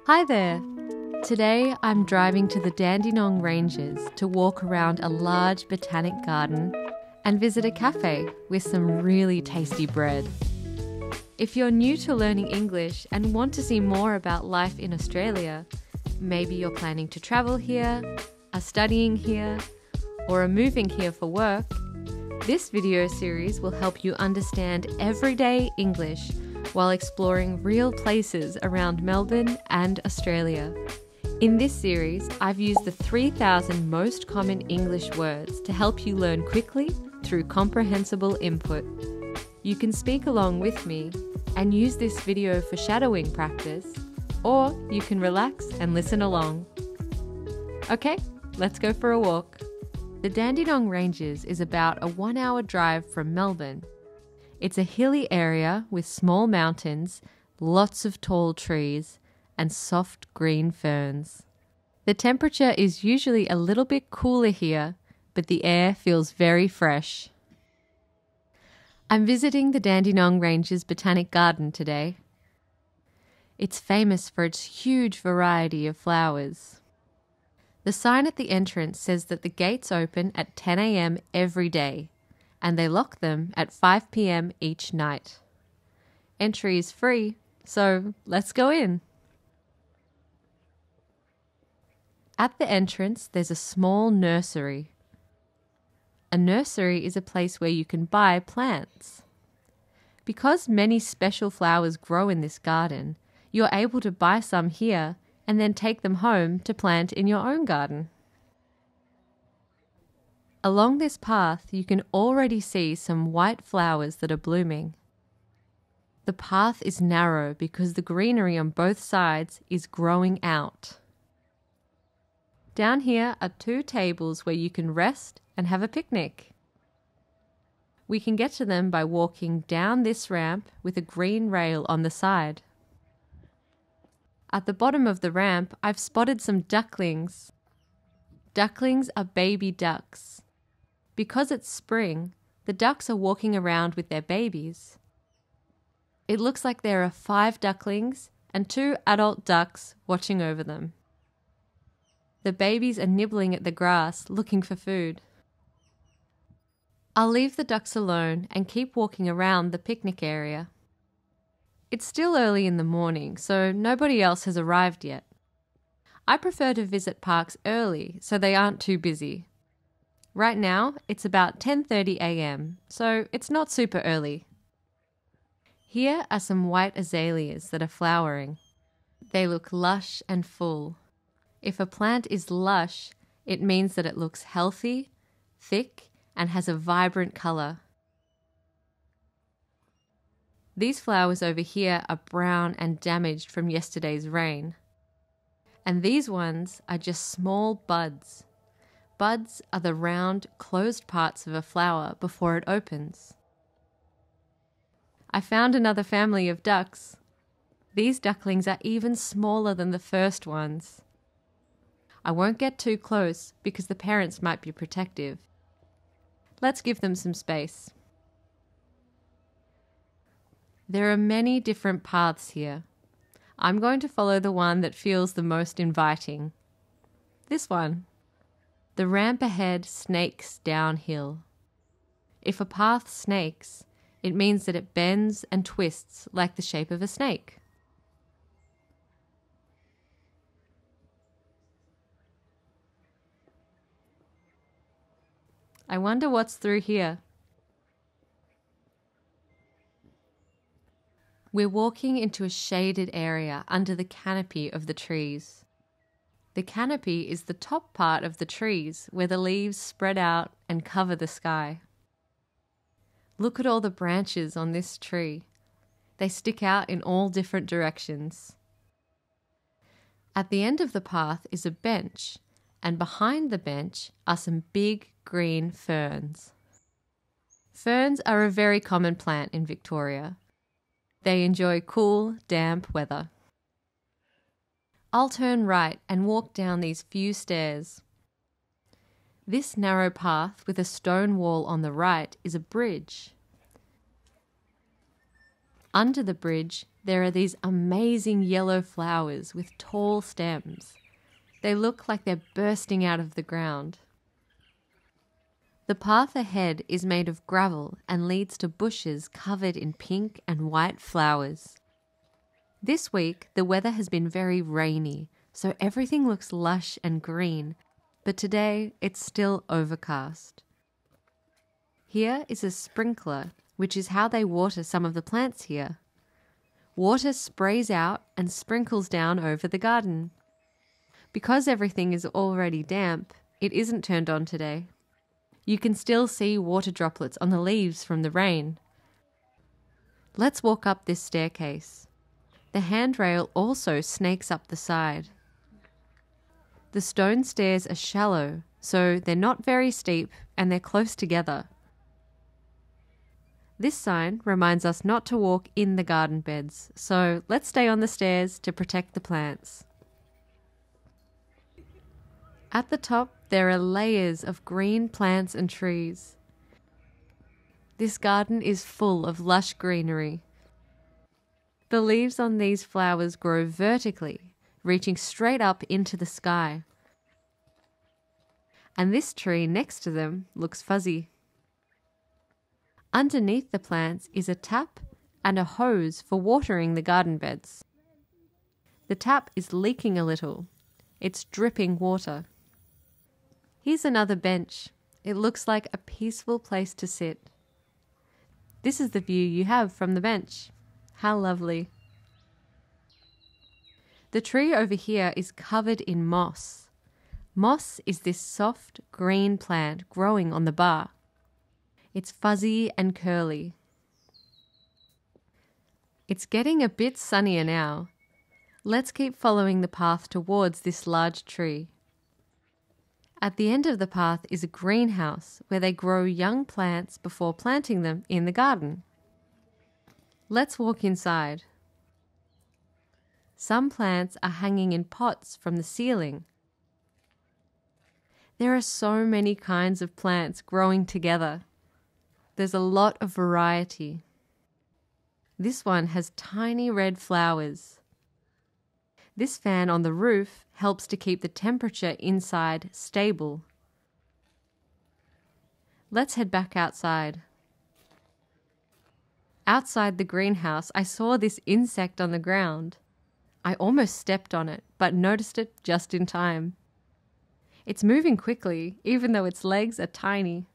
Hi there! Today I'm driving to the Dandenong Ranges to walk around a large botanic garden and visit a cafe with some really tasty bread. If you're new to learning English and want to see more about life in Australia, maybe you're planning to travel here, are studying here, or are moving here for work, this video series will help you understand everyday English while exploring real places around Melbourne and Australia. In this series, I've used the 3,000 most common English words to help you learn quickly through comprehensible input. You can speak along with me and use this video for shadowing practice, or you can relax and listen along. Okay, let's go for a walk. The Dandenong Ranges is about a 1-hour drive from Melbourne. It's a hilly area with small mountains, lots of tall trees, and soft green ferns. The temperature is usually a little bit cooler here, but the air feels very fresh. I'm visiting the Dandenong Ranges Botanic Garden today. It's famous for its huge variety of flowers. The sign at the entrance says that the gates open at 10 a.m. every day, and they lock them at 5 p.m. each night. Entry is free, so let's go in. At the entrance, there's a small nursery. A nursery is a place where you can buy plants. Because many special flowers grow in this garden, you're able to buy some here and then take them home to plant in your own garden. Along this path, you can already see some white flowers that are blooming. The path is narrow because the greenery on both sides is growing out. Down here are 2 tables where you can rest and have a picnic. We can get to them by walking down this ramp with a green rail on the side. At the bottom of the ramp, I've spotted some ducklings. Ducklings are baby ducks. Because it's spring, the ducks are walking around with their babies. It looks like there are 5 ducklings and 2 adult ducks watching over them. The babies are nibbling at the grass, looking for food. I'll leave the ducks alone and keep walking around the picnic area. It's still early in the morning, so nobody else has arrived yet. I prefer to visit parks early so they aren't too busy. Right now, it's about 10:30 a.m., so it's not super early. Here are some white azaleas that are flowering. They look lush and full. If a plant is lush, it means that it looks healthy, thick, and has a vibrant color. These flowers over here are brown and damaged from yesterday's rain. And these ones are just small buds. Buds are the round, closed parts of a flower before it opens. I found another family of ducks. These ducklings are even smaller than the first ones. I won't get too close because the parents might be protective. Let's give them some space. There are many different paths here. I'm going to follow the one that feels the most inviting. This one. The ramp ahead snakes downhill. If a path snakes, it means that it bends and twists like the shape of a snake. I wonder what's through here. We're walking into a shaded area under the canopy of the trees. The canopy is the top part of the trees where the leaves spread out and cover the sky. Look at all the branches on this tree. They stick out in all different directions. At the end of the path is a bench, and behind the bench are some big green ferns. Ferns are a very common plant in Victoria. They enjoy cool, damp weather. I'll turn right and walk down these few stairs. This narrow path with a stone wall on the right is a bridge. Under the bridge, there are these amazing yellow flowers with tall stems. They look like they're bursting out of the ground. The path ahead is made of gravel and leads to bushes covered in pink and white flowers. This week, the weather has been very rainy, so everything looks lush and green, but today it's still overcast. Here is a sprinkler, which is how they water some of the plants here. Water sprays out and sprinkles down over the garden. Because everything is already damp, it isn't turned on today. You can still see water droplets on the leaves from the rain. Let's walk up this staircase. The handrail also snakes up the side. The stone stairs are shallow, so they're not very steep and they're close together. This sign reminds us not to walk in the garden beds, so let's stay on the stairs to protect the plants. At the top, there are layers of green plants and trees. This garden is full of lush greenery. The leaves on these flowers grow vertically, reaching straight up into the sky. And this tree next to them looks fuzzy. Underneath the plants is a tap and a hose for watering the garden beds. The tap is leaking a little. It's dripping water. Here's another bench. It looks like a peaceful place to sit. This is the view you have from the bench. How lovely. The tree over here is covered in moss. Moss is this soft green plant growing on the bark. It's fuzzy and curly. It's getting a bit sunnier now. Let's keep following the path towards this large tree. At the end of the path is a greenhouse where they grow young plants before planting them in the garden. Let's walk inside. Some plants are hanging in pots from the ceiling. There are so many kinds of plants growing together. There's a lot of variety. This one has tiny red flowers. This fan on the roof helps to keep the temperature inside stable. Let's head back outside. Outside the greenhouse, I saw this insect on the ground. I almost stepped on it, but noticed it just in time. It's moving quickly, even though its legs are tiny.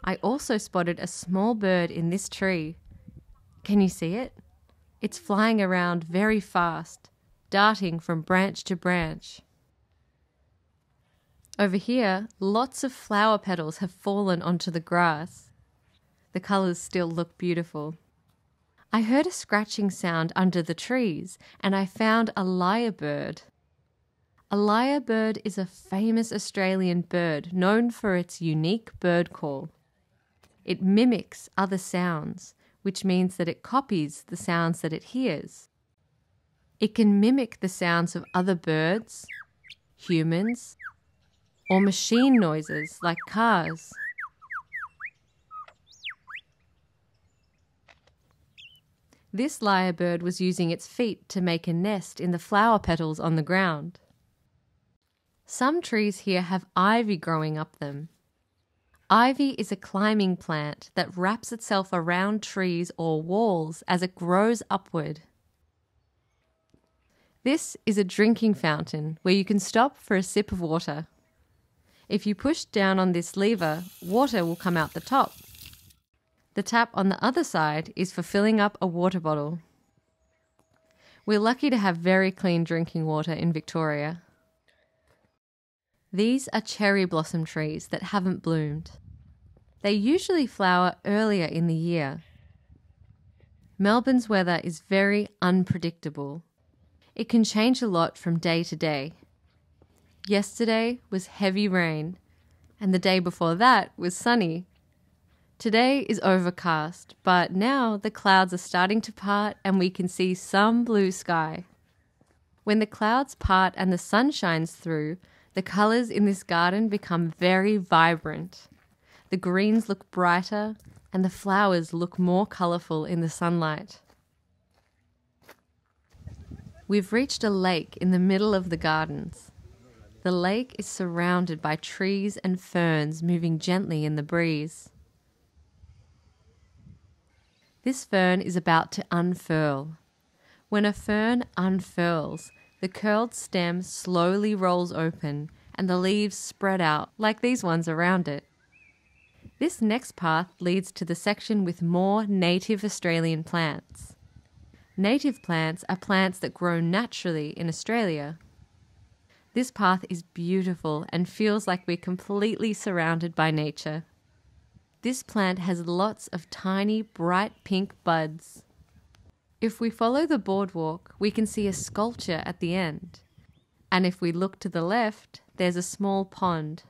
I also spotted a small bird in this tree. Can you see it? It's flying around very fast, darting from branch to branch. Over here, lots of flower petals have fallen onto the grass. The colours still look beautiful. I heard a scratching sound under the trees, and I found a lyrebird. A lyrebird is a famous Australian bird known for its unique bird call. It mimics other sounds, which means that it copies the sounds that it hears. It can mimic the sounds of other birds, humans, or machine noises like cars. This lyrebird was using its feet to make a nest in the flower petals on the ground. Some trees here have ivy growing up them. Ivy is a climbing plant that wraps itself around trees or walls as it grows upward. This is a drinking fountain where you can stop for a sip of water. If you push down on this lever, water will come out the top. The tap on the other side is for filling up a water bottle. We're lucky to have very clean drinking water in Victoria. These are cherry blossom trees that haven't bloomed. They usually flower earlier in the year. Melbourne's weather is very unpredictable. It can change a lot from day to day. Yesterday was heavy rain, and the day before that was sunny. Today is overcast, but now the clouds are starting to part and we can see some blue sky. When the clouds part and the sun shines through, the colours in this garden become very vibrant. The greens look brighter and the flowers look more colourful in the sunlight. We've reached a lake in the middle of the gardens. The lake is surrounded by trees and ferns moving gently in the breeze. This fern is about to unfurl. When a fern unfurls, the curled stem slowly rolls open and the leaves spread out like these ones around it. This next path leads to the section with more native Australian plants. Native plants are plants that grow naturally in Australia. This path is beautiful and feels like we're completely surrounded by nature. This plant has lots of tiny, bright pink buds. If we follow the boardwalk, we can see a sculpture at the end. And if we look to the left, there's a small pond.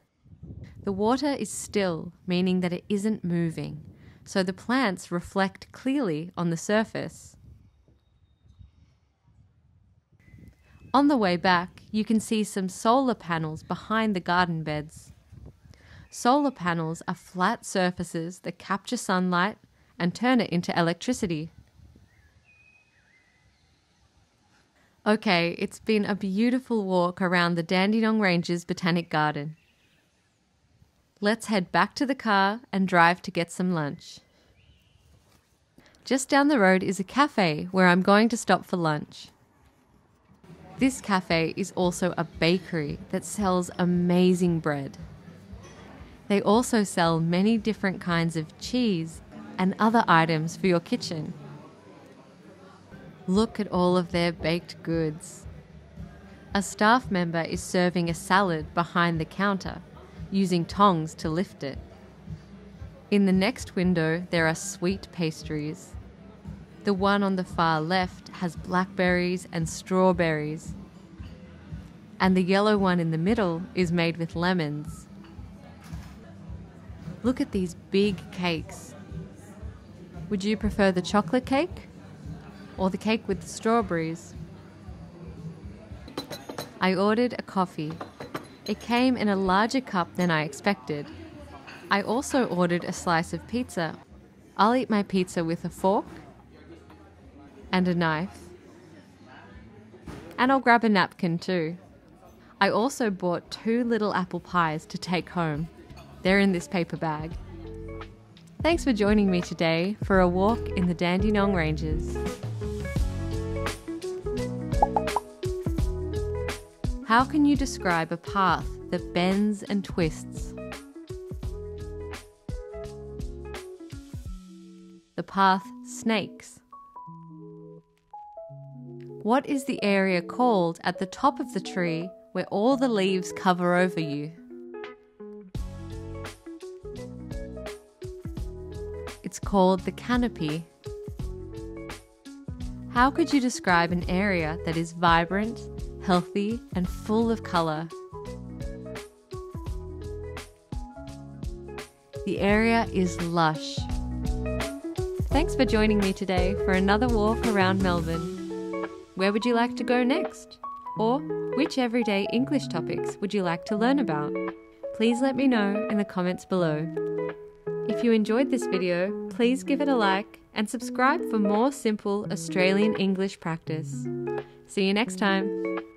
The water is still, meaning that it isn't moving, so the plants reflect clearly on the surface. On the way back, you can see some solar panels behind the garden beds. Solar panels are flat surfaces that capture sunlight and turn it into electricity. Okay, it's been a beautiful walk around the Dandenong Ranges Botanic Garden. Let's head back to the car and drive to get some lunch. Just down the road is a cafe where I'm going to stop for lunch. This cafe is also a bakery that sells amazing bread. They also sell many different kinds of cheese and other items for your kitchen. Look at all of their baked goods. A staff member is serving a salad behind the counter, using tongs to lift it. In the next window, there are sweet pastries. The one on the far left has blackberries and strawberries. And the yellow one in the middle is made with lemons. Look at these big cakes. Would you prefer the chocolate cake or the cake with the strawberries? I ordered a coffee. It came in a larger cup than I expected. I also ordered a slice of pizza. I'll eat my pizza with a fork and a knife. And I'll grab a napkin too. I also bought 2 little apple pies to take home. They're in this paper bag. Thanks for joining me today for a walk in the Dandenong Ranges. How can you describe a path that bends and twists? The path snakes. What is the area called at the top of the tree where all the leaves cover over you? It's called the canopy. How could you describe an area that is vibrant, healthy, and full of colour? The area is lush. Thanks for joining me today for another walk around Melbourne. Where would you like to go next? Or which everyday English topics would you like to learn about? Please let me know in the comments below. If you enjoyed this video, please give it a like and subscribe for more simple Australian English practice. See you next time.